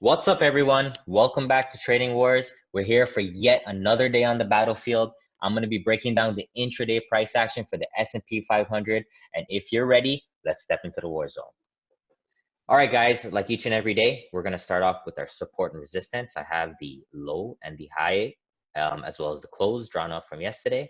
What's up, everyone? Welcome back to Trading Wars. We're here for yet another day on the battlefield. I'm going to be breaking down the intraday price action for the S&P 500. And if you're ready, let's step into the war zone. All right, guys, like each and every day, we're going to start off with our support and resistance. I have the low and the high, as well as the close drawn up from yesterday.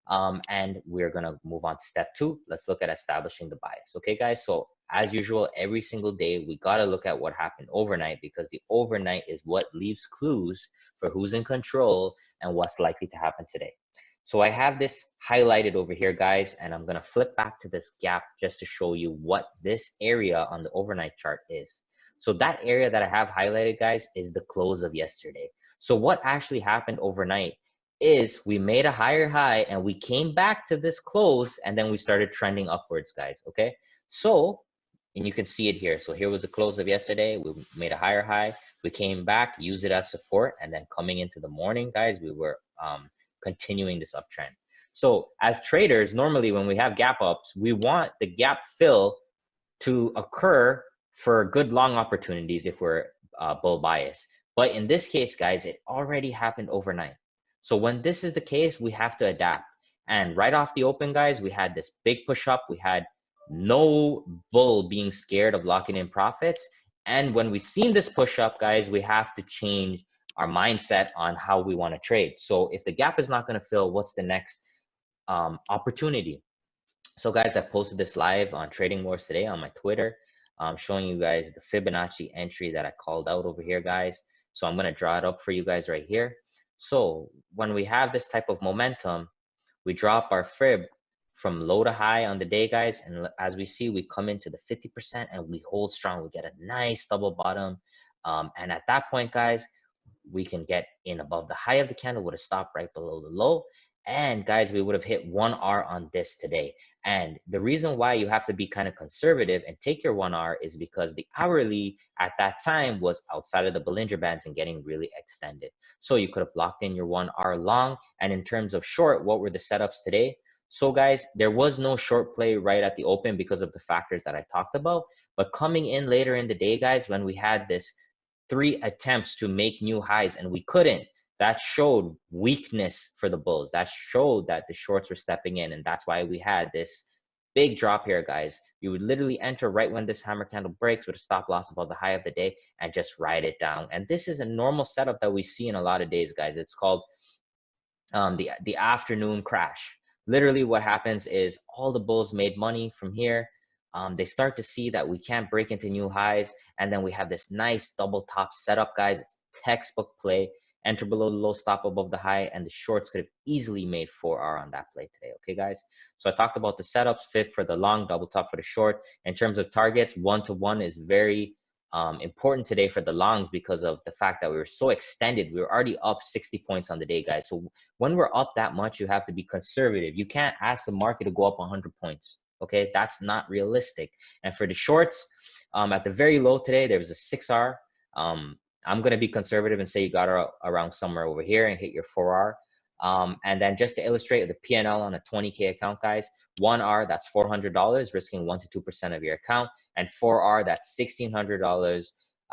And we're going to move on to step 2. Let's look at establishing the bias. Okay, guys, so as usual, every single day, we got to look at what happened overnight, because the overnight is what leaves clues for who's in control and what's likely to happen today. So I have this highlighted over here, guys, and I'm going to flip back to this gap just to show you what this area on the overnight chart is. So that area that I have highlighted, guys, is the close of yesterday. So what actually happened overnight is we made a higher high and we came back to this close, and then we started trending upwards, guys. Okay, so and you can see it here. So here was the close of yesterday. We made a higher high, we came back, used it as support, and then coming into the morning, guys, we were continuing this uptrend. So as traders, normally when we have gap ups, we want the gap fill to occur for good long opportunities if we're bull bias. But in this case, guys, it already happened overnight. So when this is the case, we have to adapt. And right off the open, guys, we had this big push up. We had no bull being scared of locking in profits. And when we seen this push up, guys, we have to change our mindset on how we want to trade. So if the gap is not going to fill, what's the next opportunity? So guys, I posted this live on Trading Wars today on my Twitter, showing you guys the Fibonacci entry that I called out over here, guys. So I'm going to draw it up for you guys right here. So when we have this type of momentum, we drop our fib from low to high on the day, guys. And as we see, we come into the 50% and we hold strong. We get a nice double bottom. And at that point, guys, we can get in above the high of the candle, would have stopped right below the low. And guys, we would have hit 1R on this today. And the reason why you have to be kind of conservative and take your 1R is because the hourly at that time was outside of the Bollinger Bands and getting really extended. So you could have locked in your 1R long. And in terms of short, what were the setups today? So guys, there was no short play right at the open because of the factors that I talked about. But coming in later in the day, guys, when we had this 3 attempts to make new highs and we couldn't, that showed weakness for the bulls. That showed that the shorts were stepping in, and that's why we had this big drop here, guys. You would literally enter right when this hammer candle breaks with a stop loss above the high of the day and just ride it down. And this is a normal setup that we see in a lot of days, guys. It's called the afternoon crash. Literally what happens is all the bulls made money from here. They start to see that we can't break into new highs, and then we have this nice double top setup, guys. It's textbook play. Enter below the low, stop above the high, and the shorts could have easily made 4R on that play today. Okay, guys? So I talked about the setups, fib for the long, double top for the short. In terms of targets, 1-to-1 is very important today for the longs because of the fact that we were so extended. We were already up 60 points on the day, guys. So when we're up that much, you have to be conservative. You can't ask the market to go up 100 points. Okay, that's not realistic. And for the shorts, at the very low today, there was a 6R. I'm going to be conservative and say you got around somewhere over here and hit your 4R. And then just to illustrate the P&L on a 20K account, guys, 1R, that's $400, risking 1 to 2% of your account. And 4R, that's $1,600,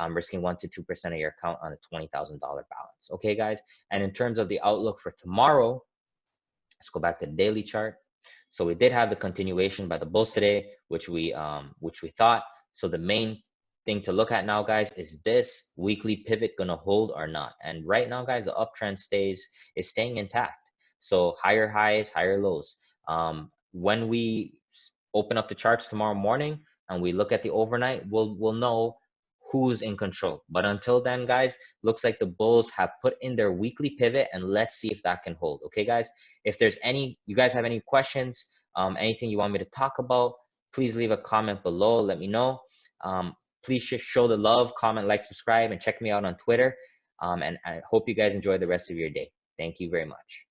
risking 1 to 2% of your account on a $20,000 balance. Okay, guys? And in terms of the outlook for tomorrow, let's go back to the daily chart. So we did have the continuation by the bulls today, which we thought. So the main thing to look at now, guys, is this weekly pivot gonna hold or not? And right now, guys, the uptrend is staying intact. So higher highs, higher lows. When we open up the charts tomorrow morning and we look at the overnight, we'll know who's in control. But until then, guys, looks like the bulls have put in their weekly pivot, and let's see if that can hold. Okay, guys, if there's you guys have any questions, anything you want me to talk about, please leave a comment below. Let me know. Please show the love, comment, like, subscribe, and check me out on Twitter. And I hope you guys enjoy the rest of your day. Thank you very much.